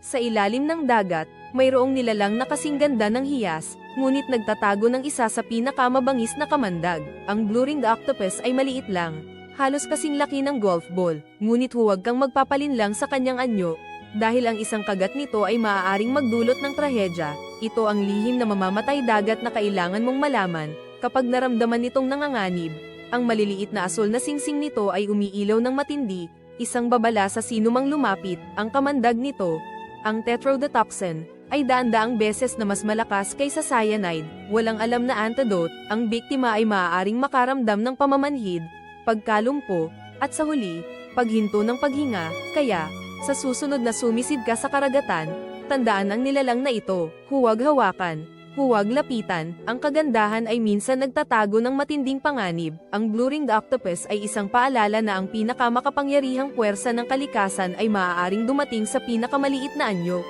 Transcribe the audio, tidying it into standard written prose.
Sa ilalim ng dagat, mayroong nilalang na kasing ganda ng hiyas, ngunit nagtatago ng isa sa pinakamabangis na kamandag. Ang blue-ringed octopus ay maliit lang, halos kasing laki ng golf ball, ngunit huwag kang magpapalinlang sa kanyang anyo, dahil ang isang kagat nito ay maaaring magdulot ng trahedya. Ito ang lihim na mamamatay dagat na kailangan mong malaman, kapag naramdaman nitong nanganganib. Ang maliliit na asul na singsing nito ay umiilaw ng matindi, isang babala sa sinumang lumapit. Ang kamandag nito, ang tetrodotoxin, ay daan-daang beses na mas malakas kaysa cyanide. Walang alam na antidote, ang biktima ay maaaring makaramdam ng pamamanhid, pagkalumpo, at sa huli, paghinto ng paghinga. Kaya, sa susunod na sumisid ka sa karagatan, tandaan ang nilalang na ito, huwag hawakan, huwag lapitan. Ang kagandahan ay minsan nagtatago ng matinding panganib. Ang blue-ringed octopus ay isang paalala na ang pinakamakapangyarihang puwersa ng kalikasan ay maaaring dumating sa pinakamaliit na anyo.